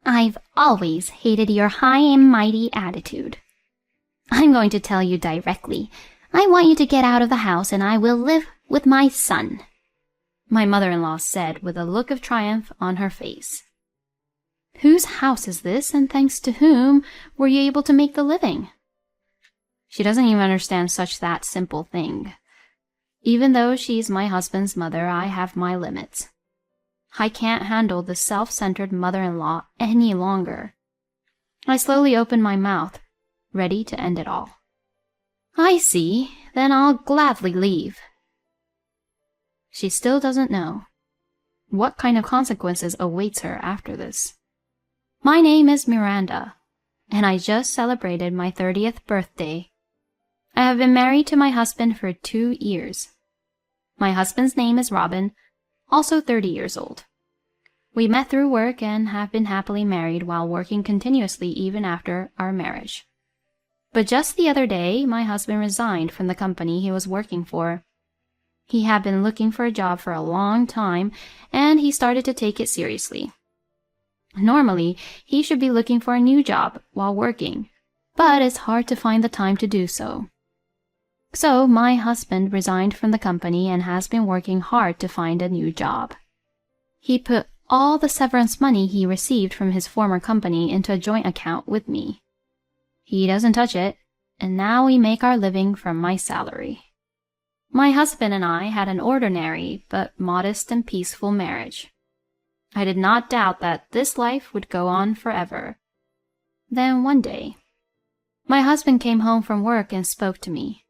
I've always hated your high and mighty attitude. I'm going to tell you directly. I want you to get out of the house and I will live with my son," my mother-in-law said with a look of triumph on her face. "Whose house is this, and thanks to whom were you able to make the living?" She doesn't even understand that simple thing. Even though she's my husband's mother, I have my limits. I can't handle the self-centered mother-in-law any longer. I slowly opened my mouth, ready to end it all. "I see. Then I'll gladly leave." She still doesn't know what kind of consequences awaits her after this. My name is Miranda, and I just celebrated my 30th birthday. I have been married to my husband for 2 years. My husband's name is Robin, also 30 years old. We met through work and have been happily married while working continuously even after our marriage. But just the other day, my husband resigned from the company he was working for. He had been looking for a job for a long time, and he started to take it seriously. Normally, he should be looking for a new job while working, but it's hard to find the time to do so. So my husband resigned from the company and has been working hard to find a new job. He put all the severance money he received from his former company into a joint account with me. He doesn't touch it, and now we make our living from my salary. My husband and I had an ordinary but modest and peaceful marriage. I did not doubt that this life would go on forever. Then one day, my husband came home from work and spoke to me.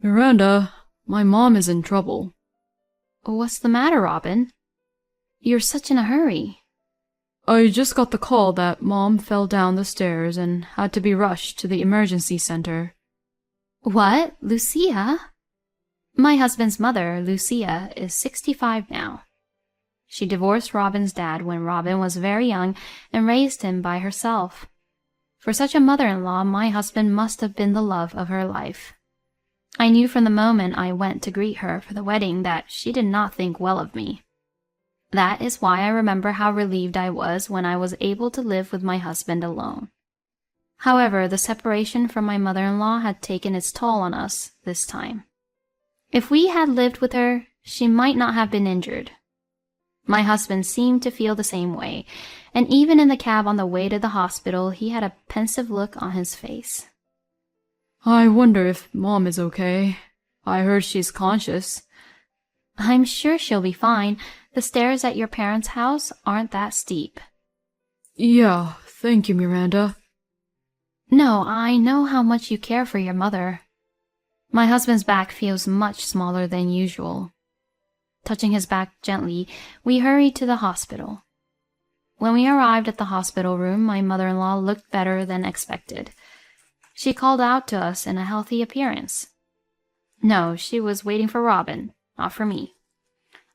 "Miranda, my mom is in trouble." "What's the matter, Robin? You're such in a hurry." "I just got the call that Mom fell down the stairs and had to be rushed to the emergency center." "What, Lucia?" My husband's mother, Lucia, is 65 now. She divorced Robin's dad when Robin was very young and raised him by herself. For such a mother-in-law, my husband must have been the love of her life. I knew from the moment I went to greet her for the wedding that she did not think well of me. That is why I remember how relieved I was when I was able to live with my husband alone. However, the separation from my mother-in-law had taken its toll on us this time. If we had lived with her, she might not have been injured. My husband seemed to feel the same way, and even in the cab on the way to the hospital, he had a pensive look on his face. "I wonder if Mom is okay. I heard she's conscious." "I'm sure she'll be fine. The stairs at your parents' house aren't that steep." "Yeah, thank you, Miranda." "No, I know how much you care for your mother." My husband's back feels much smaller than usual. Touching his back gently, we hurried to the hospital. When we arrived at the hospital room, my mother-in-law looked better than expected. She called out to us in a healthy appearance. No, she was waiting for Robin, not for me.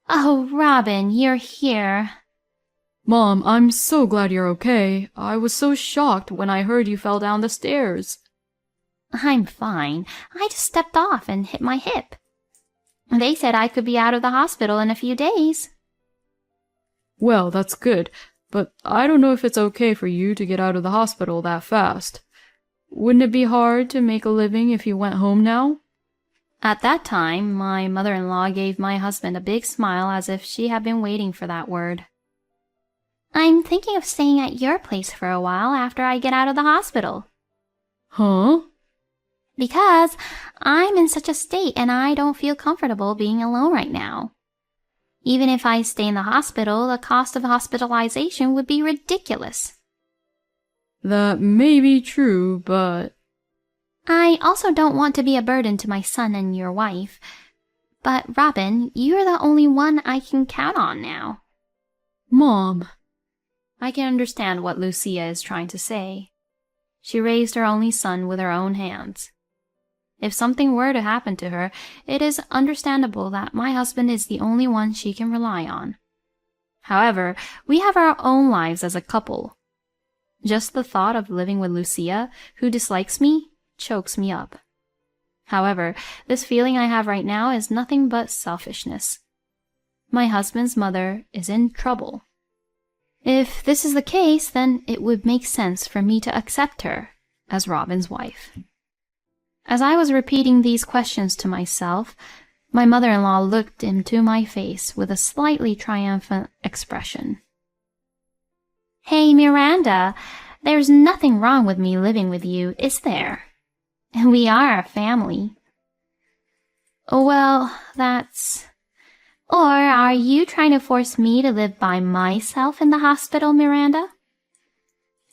"Oh, Robin, you're here." "Mom, I'm so glad you're okay. I was so shocked when I heard you fell down the stairs." "I'm fine. I just stepped off and hit my hip. They said I could be out of the hospital in a few days." "Well, that's good, but I don't know if it's okay for you to get out of the hospital that fast. Wouldn't it be hard to make a living if you went home now?" At that time, my mother-in-law gave my husband a big smile as if she had been waiting for that word. "I'm thinking of staying at your place for a while after I get out of the hospital." "Huh?" "Because I'm in such a state and I don't feel comfortable being alone right now. Even if I stay in the hospital, the cost of hospitalization would be ridiculous." "That may be true, but..." "I also don't want to be a burden to my son and your wife. But, Robin, you're the only one I can count on now." "Mom..." I can understand what Lucia is trying to say. She raised her only son with her own hands. If something were to happen to her, it is understandable that my husband is the only one she can rely on. However, we have our own lives as a couple. Just the thought of living with Lucia, who dislikes me, chokes me up. However, this feeling I have right now is nothing but selfishness. My husband's mother is in trouble. If this is the case, then it would make sense for me to accept her as Robin's wife. As I was repeating these questions to myself, my mother-in-law looked into my face with a slightly triumphant expression. Hey, Miranda, there's nothing wrong with me living with you, is there? We are a family. Well, that's... Or are you trying to force me to live by myself in the hospital, Miranda?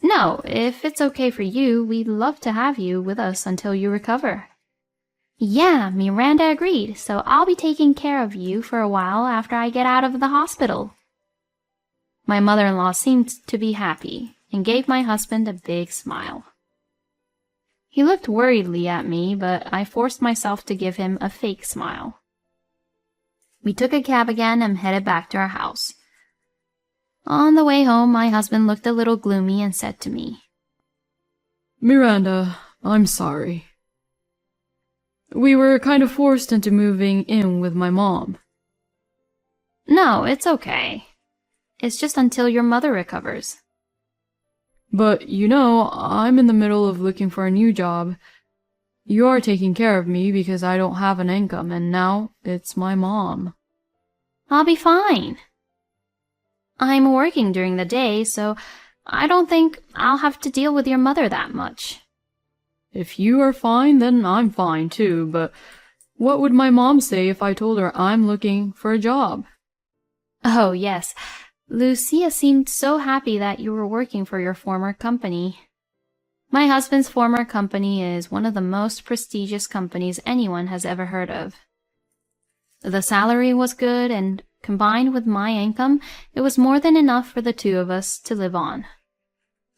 No, if it's okay for you, we'd love to have you with us until you recover. Yeah, Miranda agreed, so I'll be taking care of you for a while after I get out of the hospital. My mother-in-law seemed to be happy and gave my husband a big smile. He looked worriedly at me, but I forced myself to give him a fake smile. We took a cab again and headed back to our house. On the way home, my husband looked a little gloomy and said to me, Miranda, I'm sorry. We were kind of forced into moving in with my mom. No, it's okay. It's just until your mother recovers. But, I'm in the middle of looking for a new job. You are taking care of me because I don't have an income, and now it's my mom. I'll be fine. I'm working during the day, so I don't think I'll have to deal with your mother that much. If you are fine, then I'm fine too, but what would my mom say if I told her I'm looking for a job? Oh, yes. Lucia seemed so happy that you were working for your former company. My husband's former company is one of the most prestigious companies anyone has ever heard of. The salary was good, and combined with my income, it was more than enough for the two of us to live on.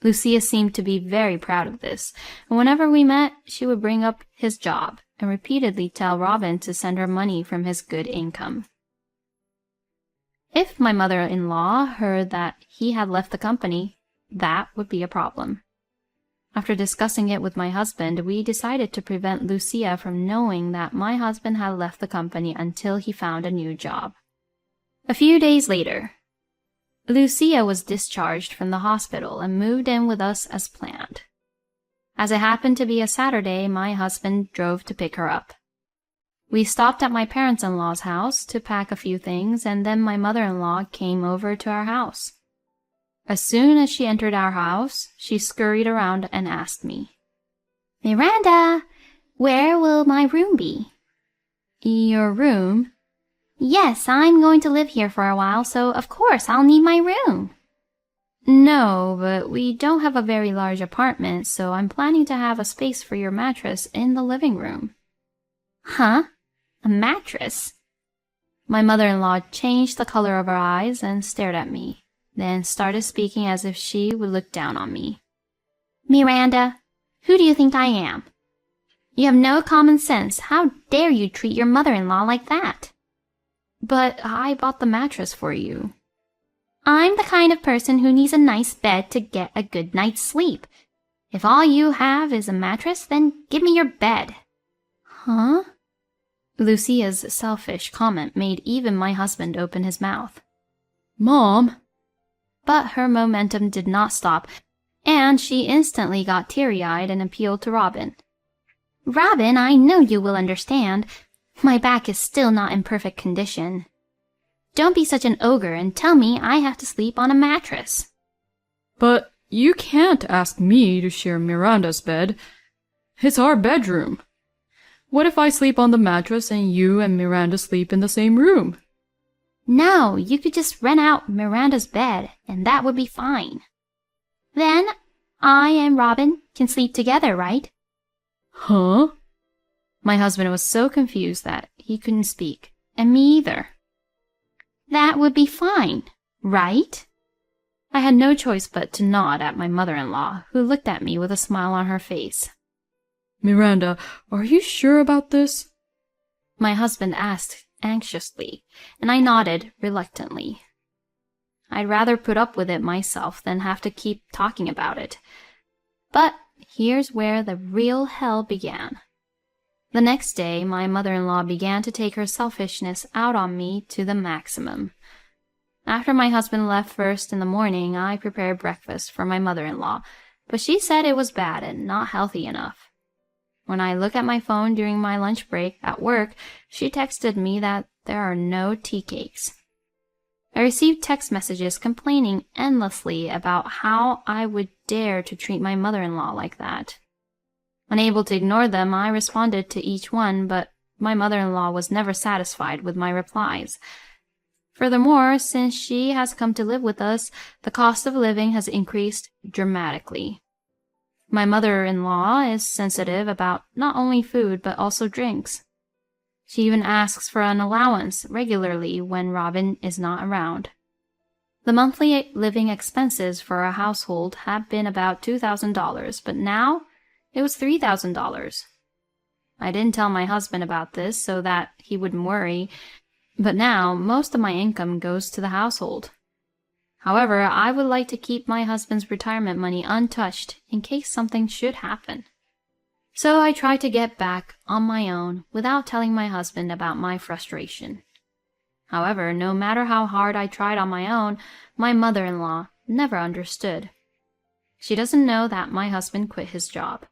Lucia seemed to be very proud of this, and whenever we met, she would bring up his job and repeatedly tell Robin to send her money from his good income. If my mother-in-law heard that he had left the company, that would be a problem. After discussing it with my husband, we decided to prevent Lucia from knowing that my husband had left the company until he found a new job. A few days later, Lucia was discharged from the hospital and moved in with us as planned. As it happened to be a Saturday, my husband drove to pick her up. We stopped at my parents-in-law's house to pack a few things, and then my mother-in-law came over to our house. As soon as she entered our house, she scurried around and asked me, Miranda, where will my room be? Your room? Yes, I'm going to live here for a while, so of course I'll need my room. No, but we don't have a very large apartment, so I'm planning to have a space for your mattress in the living room. Huh? A mattress? My mother-in-law changed the color of her eyes and stared at me, then started speaking as if she would look down on me. Miranda, who do you think I am? You have no common sense. How dare you treat your mother-in-law like that? But I bought the mattress for you. I'm the kind of person who needs a nice bed to get a good night's sleep. If all you have is a mattress, then give me your bed. Huh? Lucia's selfish comment made even my husband open his mouth. Mom! But her momentum did not stop, and she instantly got teary-eyed and appealed to Robin. Robin, I know you will understand. My back is still not in perfect condition. Don't be such an ogre and tell me I have to sleep on a mattress. But you can't ask me to share Miranda's bed. It's our bedroom. What if I sleep on the mattress and you and Miranda sleep in the same room? No, you could just rent out Miranda's bed, and that would be fine. Then I and Robin can sleep together, right? Huh? My husband was so confused that he couldn't speak, and me either. That would be fine, right? I had no choice but to nod at my mother-in-law, who looked at me with a smile on her face. Miranda, are you sure about this? My husband asked anxiously, and I nodded reluctantly. I'd rather put up with it myself than have to keep talking about it. But here's where the real hell began. The next day, my mother-in-law began to take her selfishness out on me to the maximum. After my husband left first in the morning, I prepared breakfast for my mother-in-law, but she said it was bad and not healthy enough. When I look at my phone during my lunch break at work, she texted me that there are no tea cakes. I received text messages complaining endlessly about how I would dare to treat my mother-in-law like that. Unable to ignore them, I responded to each one, but my mother-in-law was never satisfied with my replies. Furthermore, since she has come to live with us, the cost of living has increased dramatically. My mother-in-law is sensitive about not only food but also drinks. She even asks for an allowance regularly when Robin is not around. The monthly living expenses for our household have been about $2,000, but now it was $3,000. I didn't tell my husband about this so that he wouldn't worry, but now most of my income goes to the household. However, I would like to keep my husband's retirement money untouched in case something should happen. So I tried to get back on my own without telling my husband about my frustration. However, no matter how hard I tried on my own, my mother-in-law never understood. She doesn't know that my husband quit his job.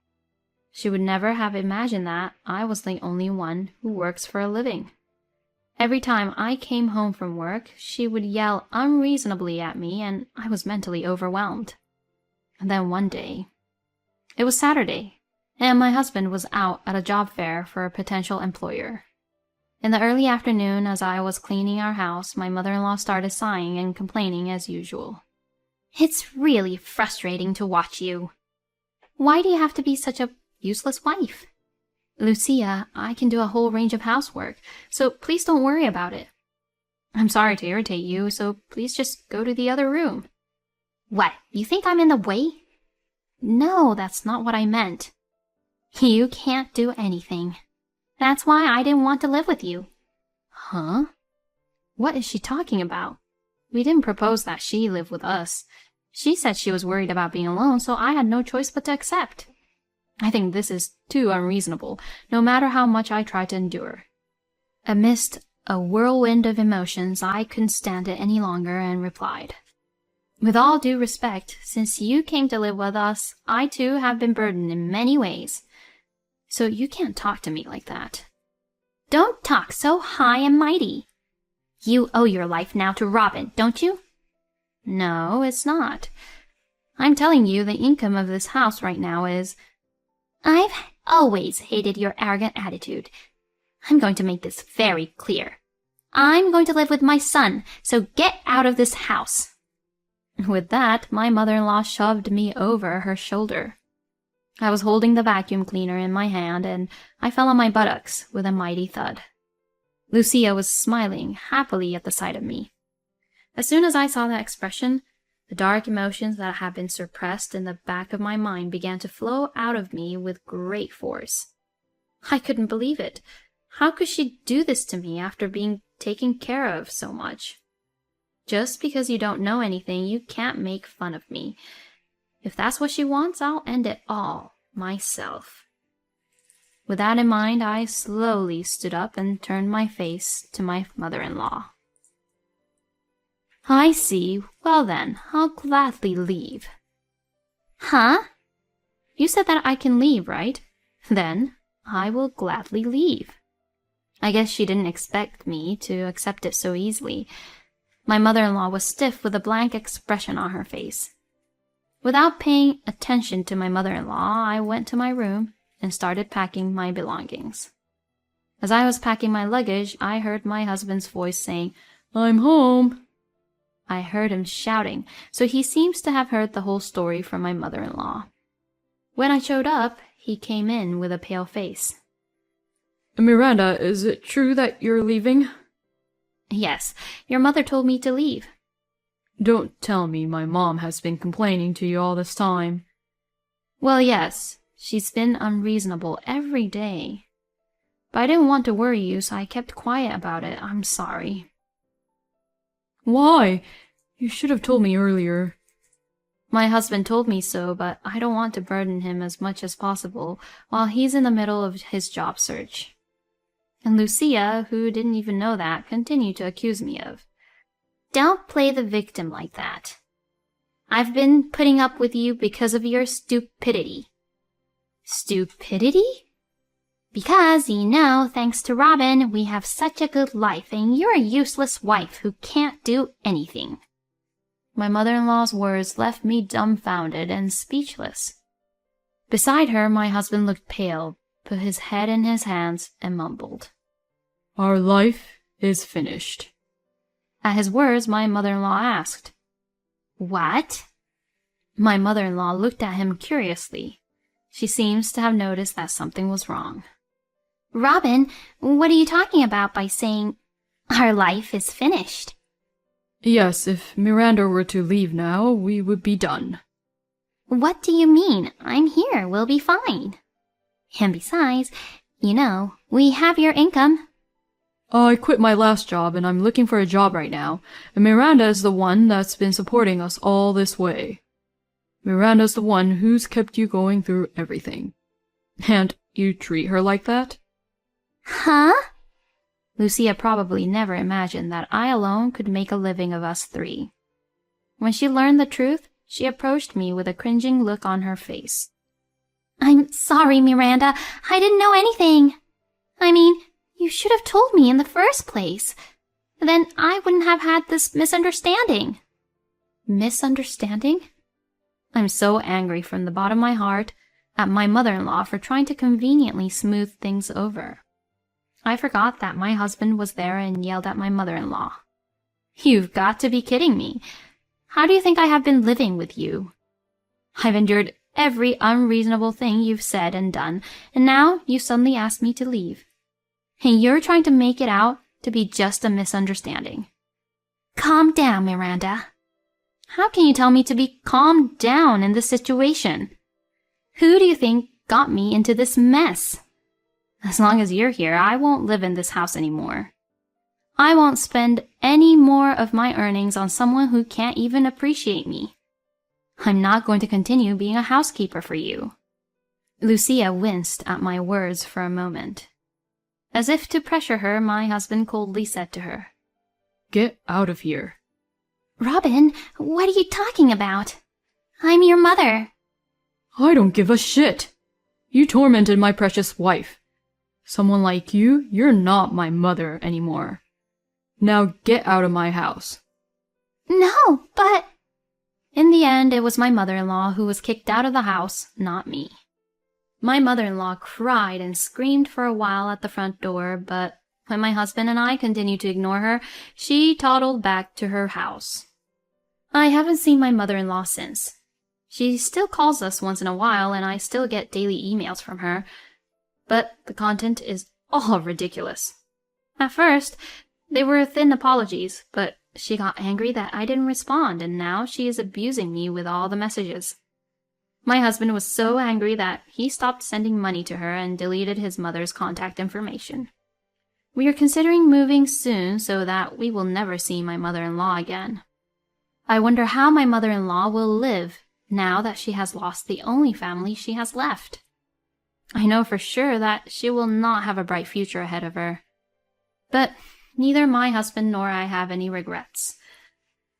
She would never have imagined that I was the only one who works for a living. Every time I came home from work, she would yell unreasonably at me, and I was mentally overwhelmed. And then one day, it was Saturday, and my husband was out at a job fair for a potential employer. In the early afternoon, as I was cleaning our house, my mother-in-law started sighing and complaining as usual. "It's really frustrating to watch you. Why do you have to be such a useless wife? Lucia, I can do a whole range of housework, so please don't worry about it. I'm sorry to irritate you, so please just go to the other room." "What, you think I'm in the way?" "No, that's not what I meant. You can't do anything. That's why I didn't want to live with you." "Huh? What is she talking about? We didn't propose that she live with us. She said she was worried about being alone, so I had no choice but to accept. I think this is too unreasonable, no matter how much I try to endure." Amidst a whirlwind of emotions, I couldn't stand it any longer and replied, "With all due respect, since you came to live with us, I too have been burdened in many ways. So you can't talk to me like that." "Don't talk so high and mighty. You owe your life now to Robin, don't you?" "No, it's not. I'm telling you the income of this house right now is—" "I've always hated your arrogant attitude. I'm going to make this very clear. I'm going to live with my son, so get out of this house." With that, my mother-in-law shoved me over her shoulder. I was holding the vacuum cleaner in my hand, and I fell on my buttocks with a mighty thud. Lucia was smiling happily at the sight of me. As soon as I saw that expression, the dark emotions that had been suppressed in the back of my mind began to flow out of me with great force. I couldn't believe it. How could she do this to me after being taken care of so much? Just because you don't know anything, you can't make fun of me. If that's what she wants, I'll end it all myself. With that in mind, I slowly stood up and turned my face to my mother-in-law. "I see. Well then, I'll gladly leave." "Huh? You said that I can leave, right? Then I will gladly leave." I guess she didn't expect me to accept it so easily. My mother-in-law was stiff with a blank expression on her face. Without paying attention to my mother-in-law, I went to my room and started packing my belongings. As I was packing my luggage, I heard my husband's voice saying, "I'm home." I heard him shouting, so he seems to have heard the whole story from my mother-in-law. When I showed up, he came in with a pale face. "Miranda, is it true that you're leaving?" "Yes, your mother told me to leave." "Don't tell me my mom has been complaining to you all this time." "Well, yes, she's been unreasonable every day. But I didn't want to worry you, so I kept quiet about it. I'm sorry." "Why? You should have told me earlier." "My husband told me so, but I don't want to burden him as much as possible while he's in the middle of his job search." And Lucia, who didn't even know that, continued to accuse me of. Don't play the victim like that. I've been putting up with you because of your stupidity. Stupidity? Because, thanks to Robin, we have such a good life, and you're a useless wife who can't do anything. My mother-in-law's words left me dumbfounded and speechless. Beside her, my husband looked pale, put his head in his hands, and mumbled. Our life is finished. At his words, my mother-in-law asked, What? My mother-in-law looked at him curiously. She seems to have noticed that something was wrong. Robin, what are you talking about by saying, our life is finished? Yes, if Miranda were to leave now, we would be done. What do you mean? I'm here. We'll be fine. And besides, we have your income. I quit my last job and I'm looking for a job right now, and Miranda is the one that's been supporting us all this way. Miranda's the one who's kept you going through everything. And you treat her like that? Huh? Lucia probably never imagined that I alone could make a living of us three. When she learned the truth, she approached me with a cringing look on her face. I'm sorry, Miranda. I didn't know anything. You should have told me in the first place. Then I wouldn't have had this misunderstanding. Misunderstanding? I'm so angry from the bottom of my heart at my mother-in-law for trying to conveniently smooth things over. I forgot that my husband was there and yelled at my mother-in-law. You've got to be kidding me. How do you think I have been living with you? I've endured every unreasonable thing you've said and done, and now you suddenly ask me to leave. And you're trying to make it out to be just a misunderstanding. Calm down, Miranda. How can you tell me to be calmed down in this situation? Who do you think got me into this mess? As long as you're here, I won't live in this house anymore. I won't spend any more of my earnings on someone who can't even appreciate me. I'm not going to continue being a housekeeper for you. Lucia winced at my words for a moment. As if to pressure her, my husband coldly said to her, Get out of here. Robin, what are you talking about? I'm your mother. I don't give a shit. You tormented my precious wife. Someone like you're not my mother anymore. Now get out of my house. No, but... In the end, it was my mother-in-law who was kicked out of the house, not me. My mother-in-law cried and screamed for a while at the front door, but when my husband and I continued to ignore her, she toddled back to her house. I haven't seen my mother-in-law since. She still calls us once in a while, and I still get daily emails from her, but the content is all ridiculous. At first, they were thin apologies, but she got angry that I didn't respond, and now she is abusing me with all the messages. My husband was so angry that he stopped sending money to her and deleted his mother's contact information. We are considering moving soon so that we will never see my mother-in-law again. I wonder how my mother-in-law will live now that she has lost the only family she has left. I know for sure that she will not have a bright future ahead of her. But neither my husband nor I have any regrets.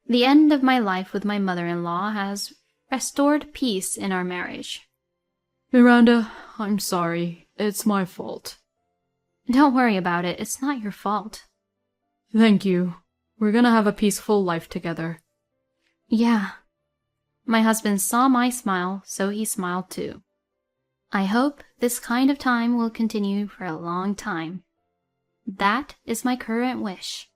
The end of my life with my mother-in-law has restored peace in our marriage. Miranda, I'm sorry. It's my fault. Don't worry about it. It's not your fault. Thank you. We're gonna have a peaceful life together. Yeah. My husband saw my smile, so he smiled too. I hope this kind of time will continue for a long time. That is my current wish.